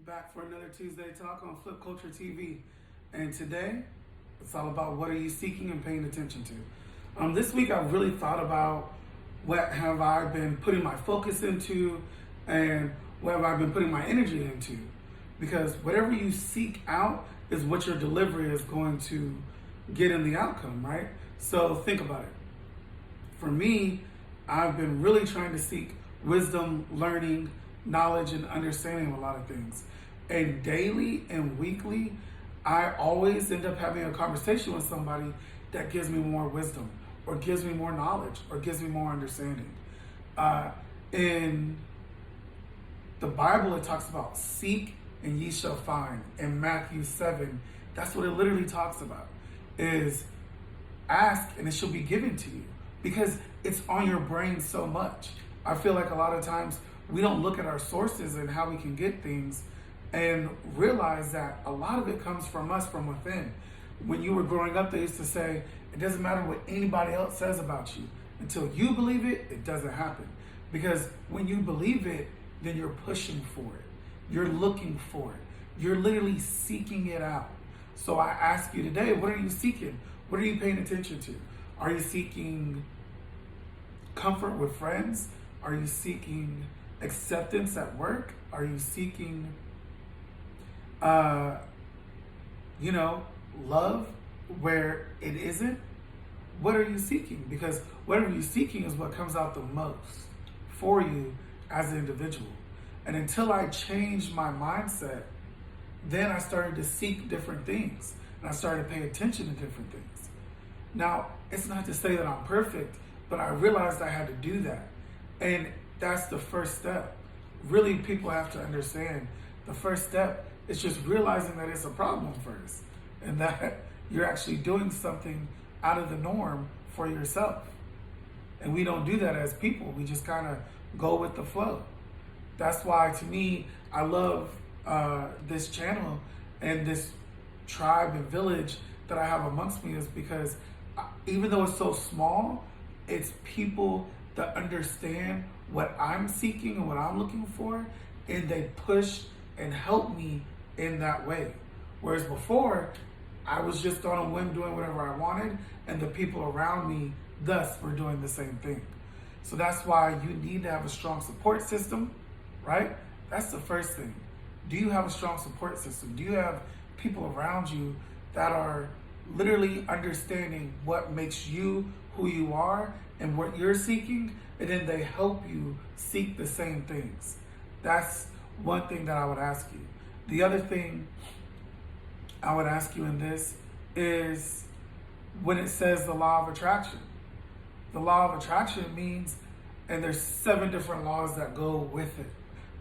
Back for another Tuesday talk on Flip Culture TV. And today, it's all about what are you seeking and paying attention to. This week, I've really thought about what have I been putting my focus into and what have I been putting my energy into. Because whatever you seek out is what your delivery is going to get in the outcome, right? So think about it. For me, I've been really trying to seek wisdom, learning, knowledge, and understanding of a lot of things. And daily and weekly, I always end up having a conversation with somebody that gives me more wisdom, or gives me more knowledge, or gives me more understanding. In the Bible, it talks about seek and ye shall find. In Matthew 7, that's what it literally talks about, is ask and it shall be given to you, because it's on your brain so much. I feel like a lot of times we don't look at our sources and how we can get things and realize that a lot of it comes from us from within. When you were growing up, they used to say, it doesn't matter what anybody else says about you. Until you believe it, it doesn't happen. Because when you believe it, then you're pushing for it. You're looking for it. You're literally seeking it out. So I ask you today, what are you seeking? What are you paying attention to? Are you seeking comfort with friends? Are you seeking acceptance at work? Are you seeking, love where it isn't? What are you seeking? Because whatever you're seeking is what comes out the most for you as an individual. And until I changed my mindset, then I started to seek different things. And I started to pay attention to different things. Now, it's not to say that I'm perfect, but I realized I had to do that. And that's the first step. Really, people have to understand the first step is just realizing that it's a problem first, and that you're actually doing something out of the norm for yourself. And we don't do that as people. We just kind of go with the flow. That's why, to me, I love this channel and this tribe and village that I have amongst me, is because even though it's so small, it's people that understand what I'm seeking and what I'm looking for, and they push and help me in that way. Whereas before, I was just on a whim doing whatever I wanted, and the people around me thus were doing the same thing. So that's why you need to have a strong support system, right? That's the first thing. Do you have a strong support system? Do you have people around you that are literally understanding what makes you who you are and what you're seeking, and then they help you seek the same things? That's one thing that I would ask you. The other thing I would ask you in this is when it says the law of attraction. The law of attraction means, and there's 7 different laws that go with it,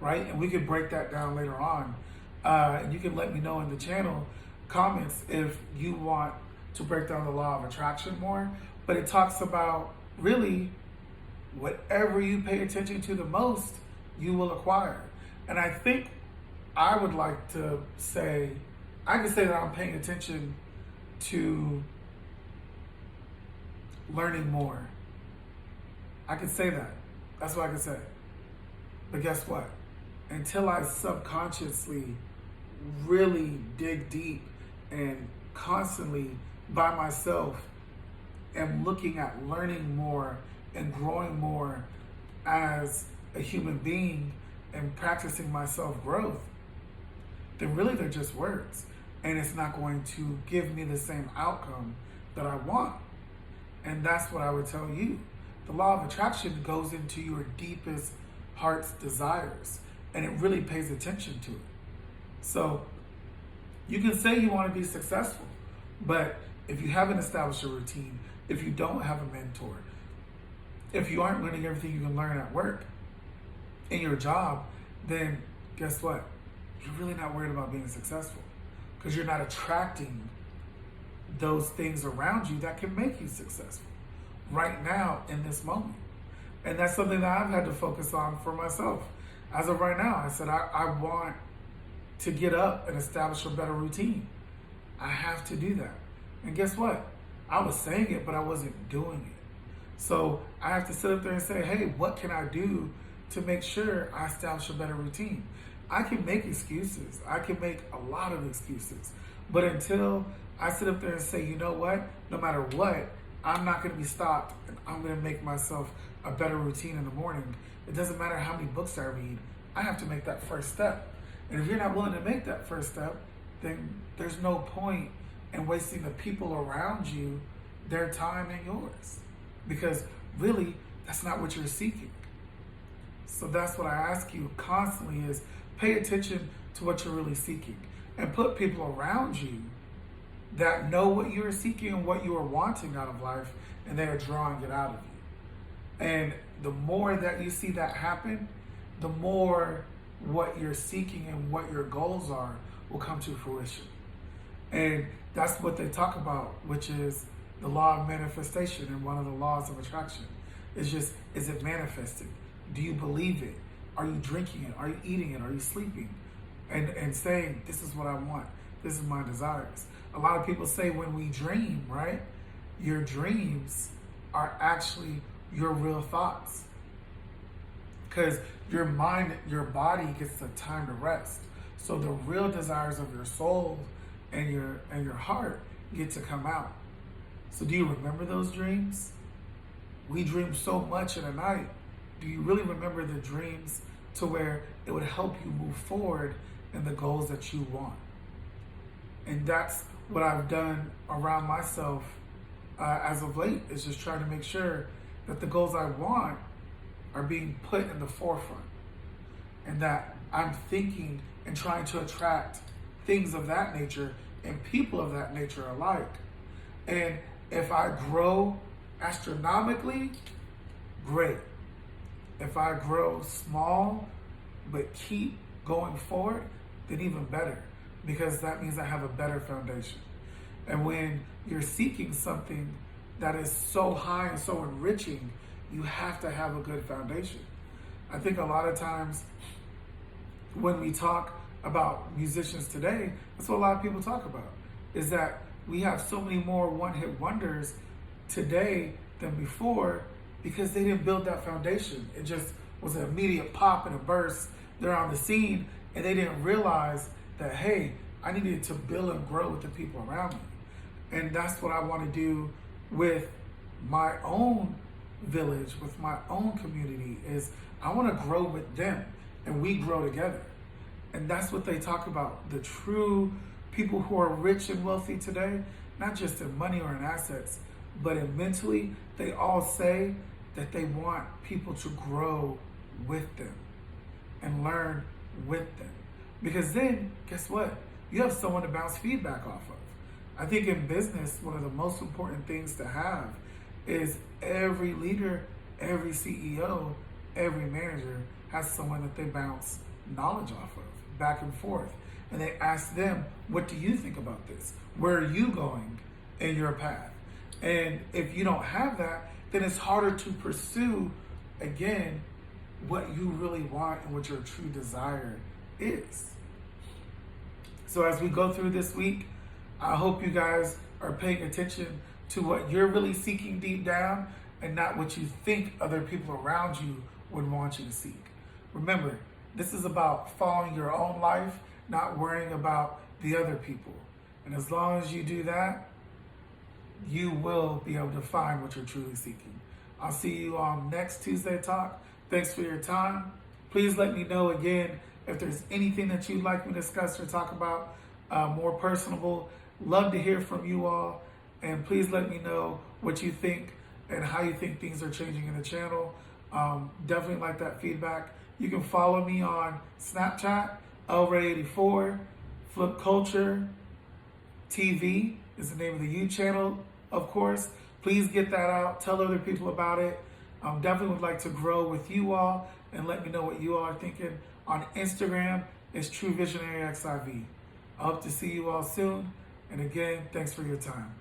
right? And we could break that down later on. And you can let me know in the channel comments if you want to break down the law of attraction more. But it talks about really whatever you pay attention to the most, you will acquire. And I think I would like to say, I can say that I'm paying attention to learning more. I can say that. That's what I can say. But guess what? Until I subconsciously really dig deep and constantly by myself am looking at learning more and growing more as a human being and practicing my self-growth, then really they're just words. And it's not going to give me the same outcome that I want. And that's what I would tell you. The law of attraction goes into your deepest heart's desires, and it really pays attention to it. So you can say you want to be successful, but if you haven't established a routine, if you don't have a mentor, if you aren't learning everything you can learn at work, in your job, then guess what? You're really not worried about being successful, because you're not attracting those things around you that can make you successful right now in this moment. And that's something that I've had to focus on for myself. As of right now, I said, I want to get up and establish a better routine. I have to do that. And guess what? I was saying it, but I wasn't doing it. So I have to sit up there and say, hey, what can I do to make sure I establish a better routine? I can make excuses. I can make a lot of excuses. But until I sit up there and say, you know what, no matter what, I'm not going to be stopped, and I'm going to make myself a better routine in the morning. It doesn't matter how many books I read. I have to make that first step. And if you're not willing to make that first step, then there's no point in wasting the people around you, their time and yours. Because really, that's not what you're seeking. So that's what I ask you constantly is pay attention to what you're really seeking. And put people around you that know what you're seeking and what you are wanting out of life, and they are drawing it out of you. And the more that you see that happen, the more what you're seeking and what your goals are will come to fruition. And that's what they talk about, which is the law of manifestation and one of the laws of attraction. It's just, is it manifesting? Do you believe it? Are you drinking it? Are you eating it? Are you sleeping? And saying, this is what I want. This is my desires. A lot of people say when we dream, right? Your dreams are actually your real thoughts. Because your mind, your body gets the time to rest. So the real desires of your soul and your heart get to come out. So do you remember those dreams? We dream so much in a night. Do you really remember the dreams to where it would help you move forward in the goals that you want? And that's what I've done around myself as of late, is just trying to make sure that the goals I want are being put in the forefront, and that I'm thinking and trying to attract things of that nature and people of that nature alike. And if I grow astronomically, great. If I grow small but keep going forward, then even better, because that means I have a better foundation. And when you're seeking something that is so high and so enriching, you have to have a good foundation. I think a lot of times when we talk about musicians today, that's what a lot of people talk about, is that we have so many more one-hit wonders today than before because they didn't build that foundation. It just was an immediate pop and a burst. They're on the scene and they didn't realize that, hey, I needed to build and grow with the people around me. And that's what I want to do with my own village, with my own community, is I want to grow with them and we grow together. And that's what they talk about. The true people who are rich and wealthy today, not just in money or in assets, but in mentally, they all say that they want people to grow with them and learn with them. Because then, guess what? You have someone to bounce feedback off of. I think in business, one of the most important things to have is every leader, every CEO, every manager has someone that they bounce knowledge off of, back and forth. And they ask them, what do you think about this? Where are you going in your path? And if you don't have that, then it's harder to pursue, again, what you really want and what your true desire is. So as we go through this week, I hope you guys are paying attention to what you're really seeking deep down and not what you think other people around you would want you to seek. Remember, this is about following your own life, not worrying about the other people. And as long as you do that, you will be able to find what you're truly seeking. I'll see you on next Tuesday Talk. Thanks for your time. Please let me know again if there's anything that you'd like me to discuss or talk about, more personable. Love to hear from you all. And please let me know what you think and how you think things are changing in the channel. Definitely like that feedback. You can follow me on Snapchat, elray84, Flip Culture TV is the name of the YouTube channel, of course. Please get that out. Tell other people about it. Definitely would like to grow with you all and let me know what you all are thinking. On Instagram, it's True Visionary XIV. I hope to see you all soon. And again, thanks for your time.